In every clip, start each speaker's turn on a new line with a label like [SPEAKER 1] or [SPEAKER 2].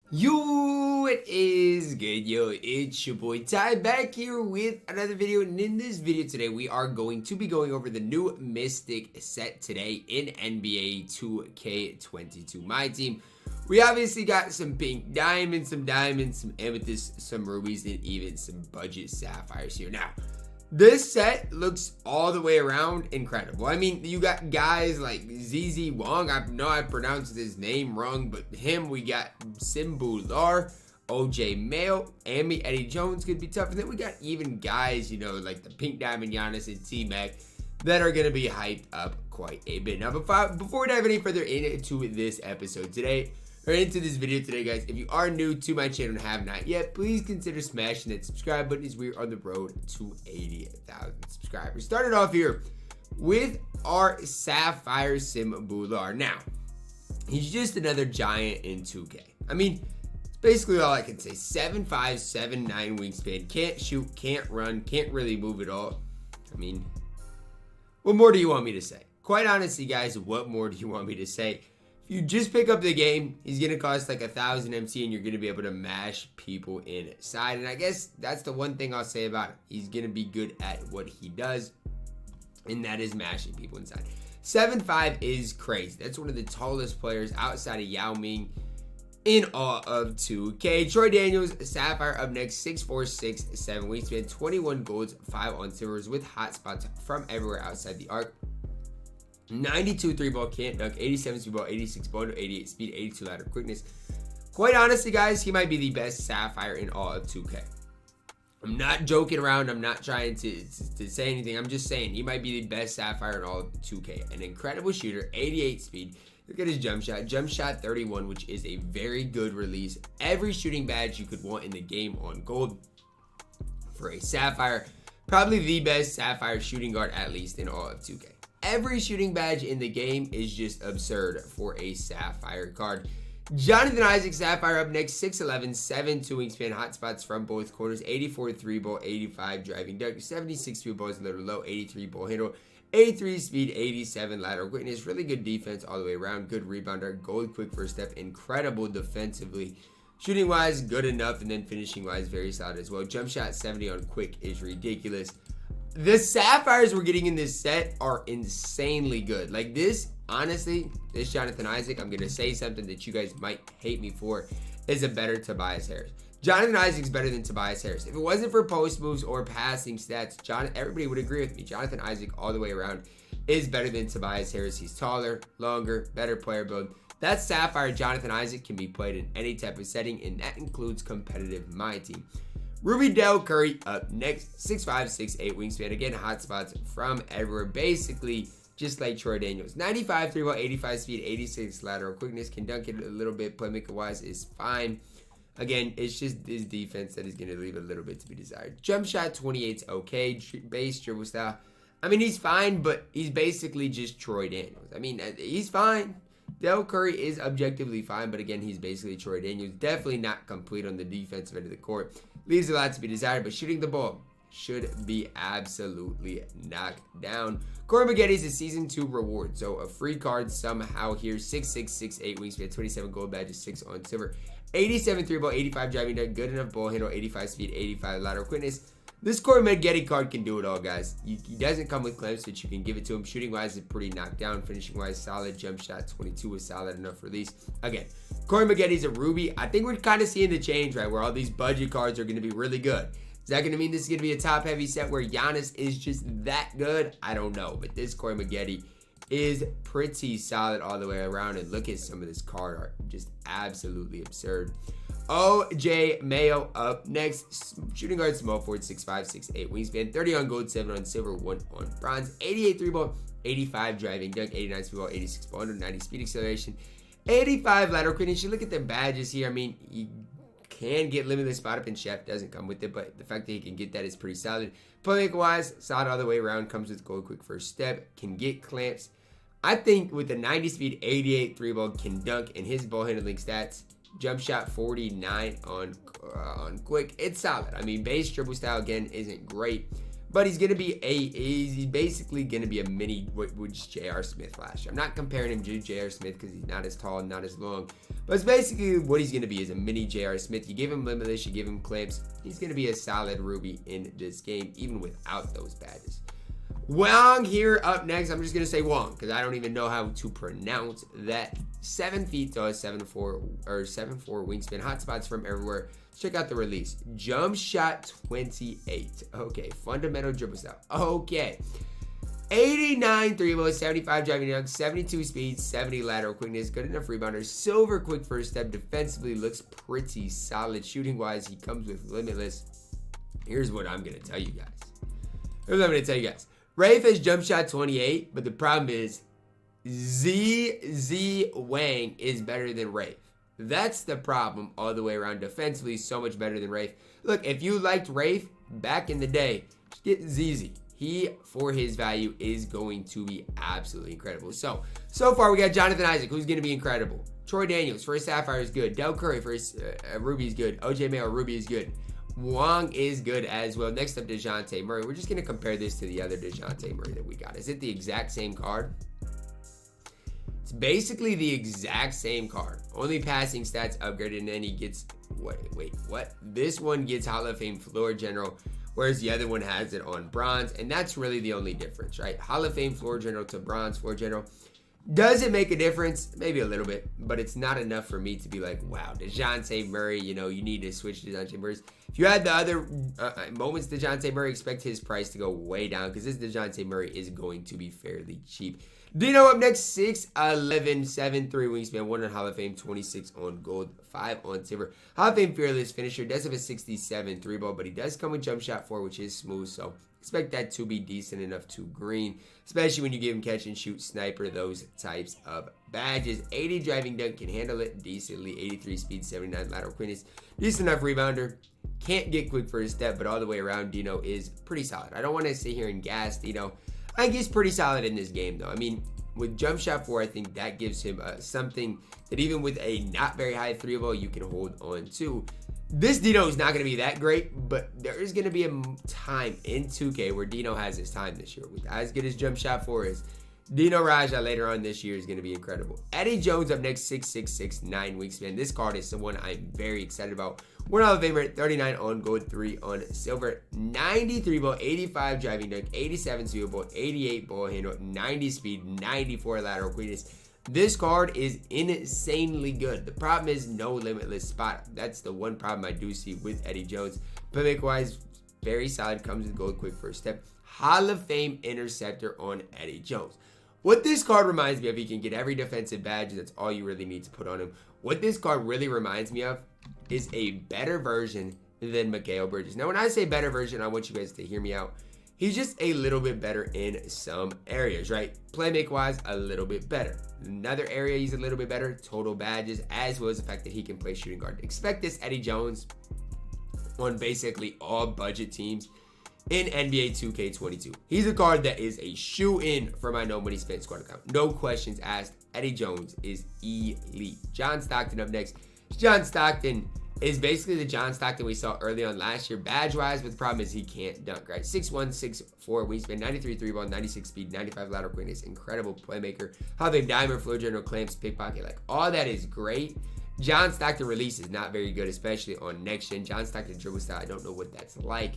[SPEAKER 1] Yo, it is good. Yo, it's your boy Ty back here with another video. And in this video today, we are going to be going over the new Mystic set today in NBA 2K22 MyTEAM. We obviously got some pink diamonds, some amethyst, some rubies, and even some budget sapphires here. Now, this set looks all the way around incredible. I mean, you got guys like ZZ Wang. I know I pronounced his name wrong, but him. We got Sim Bhullar, OJ Mayo, Eddie Jones could be tough. And then we got even guys, like the Pink Diamond Giannis and T-Mac that are going to be hyped up quite a bit. Now, before we dive any further into this episode today, or into this video today, guys, if you are new to my channel and have not yet, please consider smashing that subscribe button as we are on the road to 80,000 subscribers. Started off here with our Sapphire Sim Bhullar. Now, he's just another giant in 2K. I mean, it's basically all I can say. 7'5", 7'9" wingspan. Can't shoot, can't run, can't really move at all. I mean, what more do you want me to say? Quite honestly, guys, what more do you want me to say? If you just pick up the game, he's going to cost like 1,000 MC and you're going to be able to mash people inside. And I guess that's the one thing I'll say about him. He's going to be good at what he does, and that is mashing people inside. 7'5" is crazy. That's one of the tallest players outside of Yao Ming in all of 2K. Troydan, Sapphire up next, 6'4", 6'7", wingspan, 21 golds, 5 on silvers with hot spots from everywhere outside the arc. 92 3-ball, can't dunk, 87 speed ball, 86 ball, 88 speed, 82 lateral quickness. Quite honestly, guys, he might be the best Sapphire in all of 2K. I'm not joking around. I'm not trying to say anything. I'm just saying he might be the best Sapphire in all of 2K. An incredible shooter, 88 speed. Look at his jump shot 31, which is a very good release. Every shooting badge you could want in the game on gold for a Sapphire. Probably the best Sapphire shooting guard, at least in all of 2K. Every shooting badge in the game is just absurd for a Sapphire card. Jonathan Isaac, Sapphire up next, 6'11", 7'2" wingspan, hot spots from both corners, 84 3-ball, 85 driving dunk, 76 2 balls a little low, 83 ball handle, 83 speed, 87 lateral quickness, really good defense all the way around, good rebounder, gold quick first step, incredible defensively. Shooting wise, good enough, and then finishing wise, very solid as well. Jump shot 70 on quick is ridiculous. The Sapphires we're getting in this set are insanely good. Like this, honestly, this Jonathan Isaac, I'm going to say something that you guys might hate me for, is a better Tobias Harris. Jonathan Isaac's better than Tobias Harris. If it wasn't for post moves or passing stats, everybody would agree with me. Jonathan Isaac all the way around is better than Tobias Harris. He's taller, longer, better player build. That Sapphire Jonathan Isaac can be played in any type of setting, and that includes competitive MyTEAM. Ruby Dell Curry up next, 6'5", 6'8", wingspan. Again, hot spots from everywhere. Basically, just like Troy Daniels. 95 3-ball, 85 speed, 86 lateral quickness. Can dunk it a little bit. Playmaker-wise is fine. Again, it's just his defense that is going to leave a little bit to be desired. Jump shot 28 is okay. Base dribble style. I mean, he's fine, but he's basically just Troy Daniels. I mean, he's fine. Dell Curry is objectively fine, but again, he's basically Troy Daniels. Definitely not complete on the defensive end of the court. Leaves a lot to be desired, but shooting the ball should be absolutely knocked down. Corey Maggette is a Season 2 reward, so a free card somehow here. 6'6", 6'8", wingspan, 27 gold badges, 6 on silver. 87 3-ball, 85 driving dunk, good enough ball handle, 85 speed, 85 lateral quickness. This Corey Maggette card can do it all, guys. He doesn't come with clamps, but you can give it to him. Shooting-wise, it's pretty knocked down. Finishing-wise, solid. Jump shot 22 is solid enough release. Again, Corey Maggette is a Ruby. I think we're kind of seeing the change, right, where all these budget cards are going to be really good. Is that going to mean this is going to be a top-heavy set where Giannis is just that good? I don't know, but this Corey Maggette is pretty solid all the way around, and look at some of this card art. Just absolutely absurd. OJ Mayo up next. Shooting guard, small forward, 6'5", 6'8", wingspan, 30 on gold, 7 on silver, 1 on bronze, 88 3-ball, 85 driving dunk, 89 speed ball, 86 ball, 190 speed acceleration, 85 lateral quickness. You look at the badges here. I mean, you can get limitless spot up, and Chef doesn't come with it, but the fact that he can get that is pretty solid. Playmaker wise, solid all the way around, comes with gold quick first step, can get clamps. I think with the 90 speed, 88 3-ball, can dunk, and his ball handling stats, jump shot 49 on quick, it's solid. I mean, base dribble style again isn't great, But he's going to be he's basically going to be a mini, what was J.R. Smith last year. I'm not comparing him to J.R. Smith because he's not as tall and not as long. But it's basically what he's going to be is a mini J.R. Smith. You give him limitless, you give him clamps. He's going to be a solid Ruby in this game, even without those badges. Wang here up next. I'm just going to say Wang because I don't even know how to pronounce that. 7 feet tall, 7'4", or 7'4" wingspan. Hotspots from everywhere. Let's check out the release. Jump shot 28. Okay. Fundamental dribble style. Okay. 89 3 ball, 75 driving dunk, 72 speed, 70 lateral quickness, good enough rebounder, silver quick first step, defensively looks pretty solid. Shooting wise, he comes with limitless. Here's what I'm going to tell you guys. Rafe has jump shot 28, but the problem is ZZ Wang is better than Rafe. That's the problem all the way around. Defensively, so much better than Rafe. Look, if you liked Rafe back in the day, just get ZZ. He, for his value, is going to be absolutely incredible. So far we got Jonathan Isaac, who's going to be incredible. Troy Daniels, for his sapphire, is good. Dell Curry, for his ruby, is good. OJ Mayo, ruby, is good. Wang is good as well. Next up, Dejounte Murray. We're just going to compare this to the other Dejounte Murray that we got. Is it the exact same card? It's basically the exact same card. Only passing stats upgraded, and then he gets, what? This one gets Hall of Fame floor general, whereas the other one has it on bronze, and that's really the only difference, right? Hall of Fame floor general to bronze floor general. Does it make a difference? Maybe a little bit, but it's not enough for me to be like, wow, Dejounte Murray, you need to switch to Dejounte Murray. If you had the other moments Dejounte Murray, expect his price to go way down because this Dejounte Murray is going to be fairly cheap. Dino up next, 6'11", 7'3" wingspan, 1 on Hall of Fame, 26 on gold, 5 on silver. Hall of Fame fearless finisher, does have a 67 3-ball, but he does come with jump shot 4, which is smooth, so expect that to be decent enough to green, especially when you give him catch and shoot, sniper, those types of badges. 80 driving dunk, can handle it decently, 83 speed, 79 lateral quickness, decent enough rebounder. Can't get quick for his step, but all the way around, Dino is pretty solid. I don't want to sit here and gas Dino. I think he's pretty solid in this game, though. I mean, with jump shot 4, I think that gives him something that even with a not very high 3-ball, you can hold on to. This Dino is not going to be that great, but there is going to be a time in 2K where Dino has his time this year. With as good as jump shot 4 is, Dino Radja later on this year is going to be incredible. Eddie Jones up next, 6'6", 9 wingspan. This card is someone I'm very excited about. 1 Hall of Famer, 39 on gold, 3 on silver, 93 ball, 85 driving dunk, 87 sweep ball, 88 ball handle, 90 speed, 94 lateral quickness. This card is insanely good. The problem is no limitless spot. That's the one problem I do see with Eddie Jones. Playmaker wise, very solid, comes with gold quick first step. Hall of Fame interceptor on Eddie Jones. What this card reminds me of, he can get every defensive badge. That's all you really need to put on him. What this card really reminds me of is a better version than Mikal Bridges. Now, when I say better version, I want you guys to hear me out. He's just a little bit better in some areas, right? Playmaker-wise, a little bit better. Another area he's a little bit better, total badges, as well as the fact that he can play shooting guard. Expect this Eddie Jones on basically all budget teams in NBA 2K22. He's a card that is a shoe-in for my no money spent squad account. No questions asked. Eddie Jones is elite. John Stockton up next. John Stockton is basically the John Stockton we saw early on last year, badge-wise, but the problem is he can't dunk, right? 6'1", 6'4", wingspan, 93 3-ball, 96 speed, 95 lateral quickness, incredible playmaker. How they diamond, floor general, clamps, pickpocket, like all that is great. John Stockton release is not very good, especially on next gen. John Stockton dribble style, I don't know what that's like.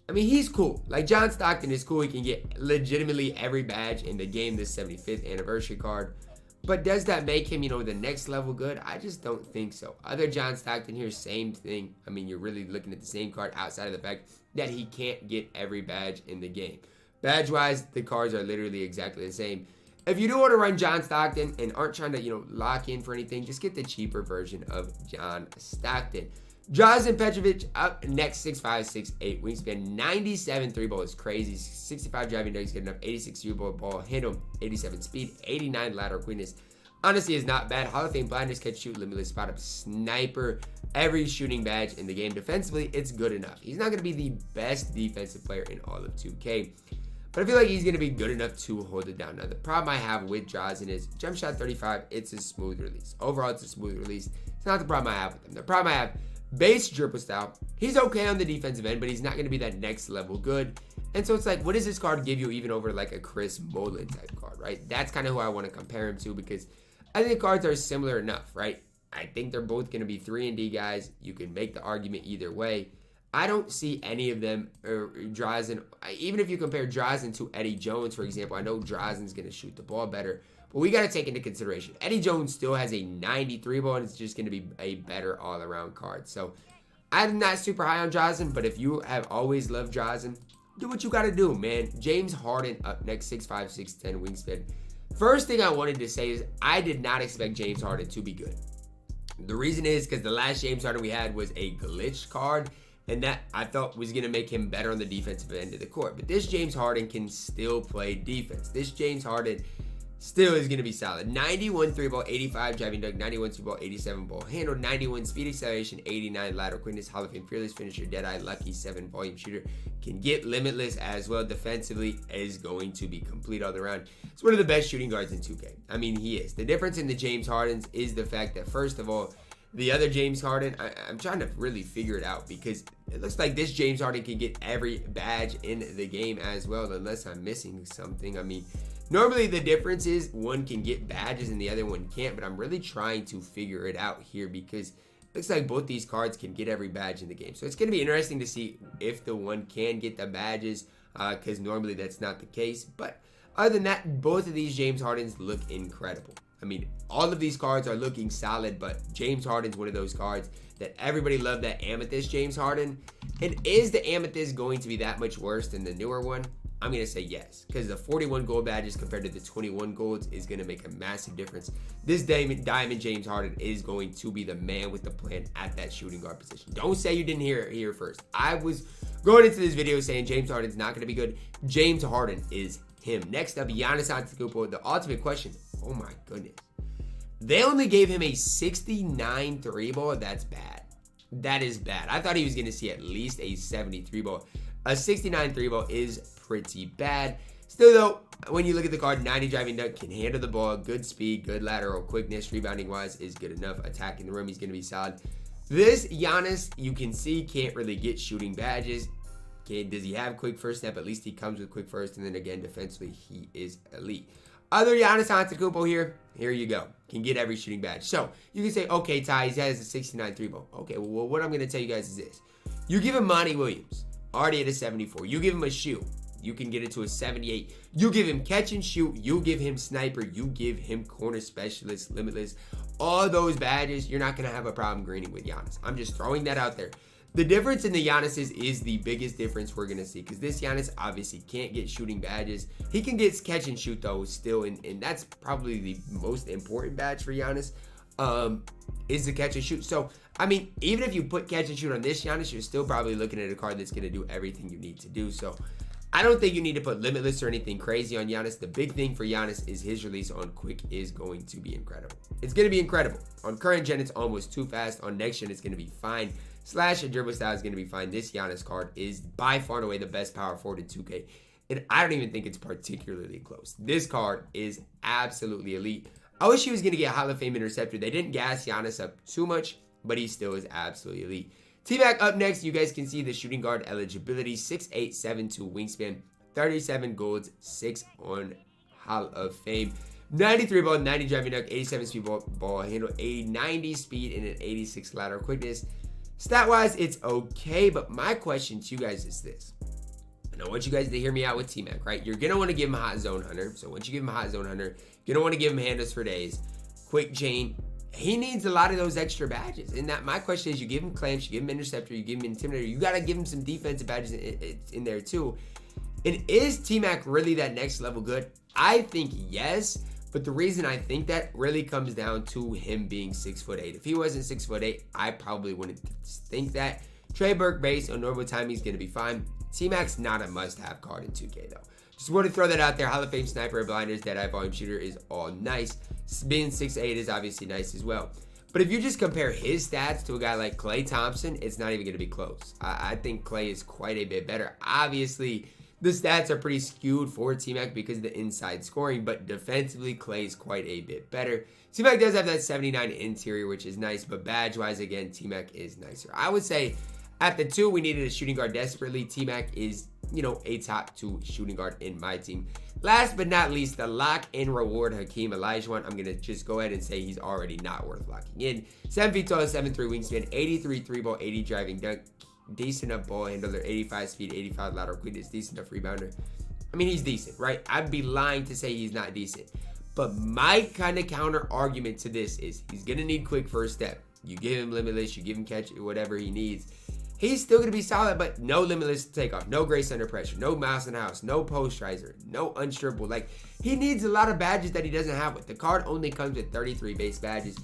[SPEAKER 1] I mean, he's cool. Like, John Stockton is cool. He can get legitimately every badge in the game, this 75th anniversary card. But does that make him, the next level good? I just don't think so. Other John Stockton here, same thing. I mean, you're really looking at the same card outside of the fact that he can't get every badge in the game. Badge-wise, the cards are literally exactly the same. If you do want to run John Stockton and aren't trying to, lock in for anything, just get the cheaper version of John Stockton. Drazen Petrovic up next, 6'5", 6'8", wingspan, 97 3-ball is crazy, 65 driving dunk is good enough, 86 ball handle, 87 speed, 89 lateral quickness. Honestly, is not bad. Hall of Fame blindness, catch, shoot, limitless spot up, sniper, every shooting badge in the game. Defensively, it's good enough. He's not going to be the best defensive player in all of 2K, but I feel like he's going to be good enough to hold it down. Now, the problem I have with Drazen is jump shot 35, it's a smooth release. Overall, it's a smooth release. It's not the problem I have with him. The problem I have, base dribble style, he's okay on the defensive end, but he's not going to be that next level good. And so it's like, what does this card give you even over like a Chris Mullin type card, right? That's kind of who I want to compare him to, because I think the cards are similar enough, right? I think they're both going to be 3-and-D guys. You can make the argument either way. I don't see any of them, or Drazen, even if you compare Drazen to Eddie Jones, for example, I know Drazen's going to shoot the ball better, but we got to take into consideration, Eddie Jones still has a 93 ball, and it's just going to be a better all-around card. So I'm not super high on Drazen, but if you have always loved Drazen, do what you got to do, man. James Harden up next, 6'5", 6'10", wingspan. First thing I wanted to say is I did not expect James Harden to be good. The reason is because the last James Harden we had was a glitch card, and that I thought was going to make him better on the defensive end of the court. But this James Harden can still play defense. This James Harden still is going to be solid. 91 3-ball, 85 driving dunk, 91 2-ball, 87 ball handle, 91 speed acceleration, 89 lateral quickness, Hall of Fame fearless finisher, dead-eye, lucky, 7 volume shooter. Can get limitless as well. Defensively is going to be complete all around. It's one of the best shooting guards in 2K. I mean, he is. The difference in the James Hardens is the fact that, first of all, the other James Harden, I'm trying to really figure it out, because it looks like this James Harden can get every badge in the game as well, unless I'm missing something. I mean, normally the difference is one can get badges and the other one can't, but I'm really trying to figure it out here, because it looks like both these cards can get every badge in the game. So it's going to be interesting to see if the one can get the badges, because normally that's not the case. But other than that, both of these James Hardens look incredible. I mean, all of these cards are looking solid, but James Harden's one of those cards that everybody loved, that Amethyst James Harden. And is the Amethyst going to be that much worse than the newer one? I'm going to say yes, because the 41 gold badges compared to the 21 golds is going to make a massive difference. This Diamond James Harden is going to be the man with the plan at that shooting guard position. Don't say you didn't hear it here first. I was going into this video saying James Harden's not going to be good. James Harden is him. Next up, Giannis Antetokounmpo. The ultimate question. Oh my goodness. They only gave him a 69 3-ball. That's bad. That is bad. I thought he was going to see at least a 73 ball. A 69 3-ball is pretty bad. Still though, when you look at the card, 90 driving dunk, can handle the ball, good speed, good lateral quickness, rebounding wise is good enough. Attacking the rim, he's going to be solid. This Giannis, you can see, can't really get shooting badges. Does he have quick first step? At least he comes with quick first, and then again, defensively, he is elite. Other Giannis Antetokounmpo here you go. Can get every shooting badge. So you can say, okay, Ty, he has a 69 3-ball. Okay, well, what I'm going to tell you guys is this. You give him Monty Williams, already at a 74. You give him a shoe, you can get it to a 78. You give him catch and shoot, you give him sniper, you give him corner specialist, limitless. All those badges, you're not going to have a problem greening with Giannis. I'm just throwing that out there. The difference in the Giannis's is the biggest difference we're going to see, because this Giannis obviously can't get shooting badges. He can get catch and shoot, though, still, and that's probably the most important badge for Giannis, is the catch and shoot. So, I mean, even if you put catch and shoot on this Giannis, you're still probably looking at a card that's going to do everything you need to do. So, I don't think you need to put limitless or anything crazy on Giannis. The big thing for Giannis is his release on quick is going to be incredible. It's going to be incredible. On current gen, it's almost too fast. On next gen, it's going to be fine. Slash and dribble style is going to be fine. This Giannis card is by far and away the best power forward in 2K. And I don't even think it's particularly close. This card is absolutely elite. I wish he was going to get Hall of Fame interceptor. They didn't gas Giannis up too much, but he still is absolutely elite. T-Mac up next. You guys can see the shooting guard eligibility. 6'8", 7'2", wingspan, 37 golds, 6 on Hall of Fame. 93 ball, 90 driving dunk, 87 speed ball handle, 90 speed, and an 86 lateral quickness. Stat-wise, it's okay, but my question to you guys is this. And I want you guys to hear me out with T-Mac, right? You're going to want to give him a hot zone hunter. So once you give him a hot zone hunter, you're going to want to give him handles for days, quick chain. He needs a lot of those extra badges. And that my question is, you give him clamps, you give him interceptor, you give him intimidator. You got to give him some defensive badges in there too. And is T-Mac really that next level good? I think yes. But the reason I think that really comes down to him being 6'8". If he wasn't 6'8", I probably wouldn't think that. Trey Burke base on normal time, he's going to be fine. T-Mac's not a must-have card in 2K though. Just want to throw that out there. Hall of Fame sniper, blinders, dead-eye volume shooter is all nice. Being 6'8" is obviously nice as well. But if you just compare his stats to a guy like Klay Thompson, it's not even going to be close. I think Klay is quite a bit better. Obviously, the stats are pretty skewed for T-Mac because of the inside scoring, but defensively, Klay is quite a bit better. T-Mac does have that 79 interior, which is nice, but badge-wise, again, T-Mac is nicer. I would say at the 2, we needed a shooting guard desperately. T-Mac is you know, a top 2 shooting guard in my team. Last but not least, the lock and reward Hakeem Olajuwon. I'm going to just go ahead and say he's already not worth locking in. 7 feet tall, 7'3" wingspan, 83 3-ball, 80 driving dunk, decent enough ball handler, 85 speed, 85 lateral quickness, decent enough rebounder. I mean, he's decent, right? I'd be lying to say he's not decent. But my kind of counter argument to this is he's going to need quick first step. You give him limitless, you give him catch, whatever he needs. He's still going to be solid, but no limitless takeoff, no grace under pressure, no mouse in the house, no posterizer, no unstrippable. Like, he needs a lot of badges that he doesn't have with. The card only comes with 33 base badges.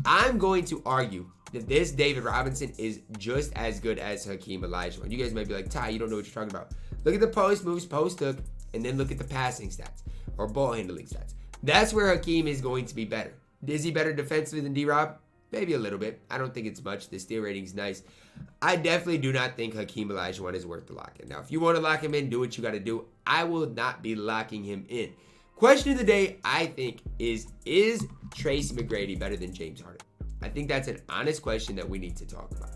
[SPEAKER 1] I'm going to argue that this David Robinson is just as good as Hakeem Olajuwon. You guys might be like, Ty, you don't know what you're talking about. Look at the post moves, post hook, and then look at the passing stats or ball handling stats. That's where Hakeem is going to be better. Is he better defensively than D-Rob? Maybe a little bit. I don't think it's much. The steal rating's nice. I definitely do not think Hakeem Olajuwon is worth the lock in. Now, if you want to lock him in, do what you got to do. I will not be locking him in. Question of the day, I think, is Tracy McGrady better than James Harden? I think that's an honest question that we need to talk about.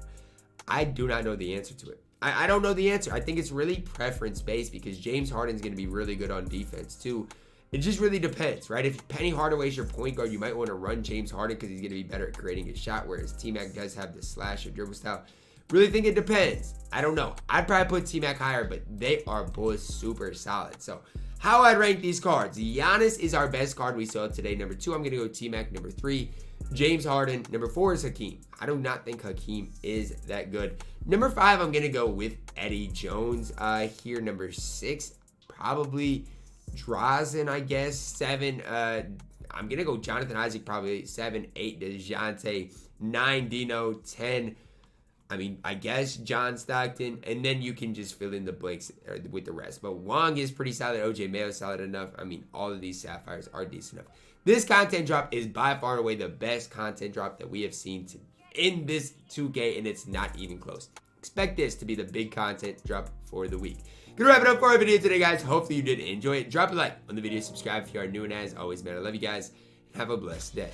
[SPEAKER 1] I do not know the answer to it. I don't know the answer. I think it's really preference-based because James Harden's going to be really good on defense, too. It just really depends, right? If Penny Hardaway's your point guard, you might want to run James Harden because he's going to be better at creating his shot, whereas T-Mac does have the slash or dribble style. Really think it depends. I don't know. I'd probably put T-Mac higher, but they are both super solid. So how I'd rank these cards. Giannis is our best card we saw today. Number 2, I'm going to go T-Mac. Number 3, James Harden. Number 4 is Hakeem. I do not think Hakeem is that good. Number 5, I'm going to go with Eddie Jones. Here, number 6, probably Drazen, I guess. 7, I'm going to go Jonathan Isaac, probably 7, 8, Dejounte, 9, Dino, 10, I guess John Stockton, and then you can just fill in the blanks with the rest. But Wang is pretty solid. OJ Mayo is solid enough. All of these sapphires are decent enough. This content drop is by far and away the best content drop that we have seen in this 2K, and it's not even close. Expect this to be the big content drop for the week. Gonna wrap it up for our video today, guys. Hopefully you did enjoy it. Drop a like on the video, subscribe if you are new, and as always, man, I love you guys, and have a blessed day.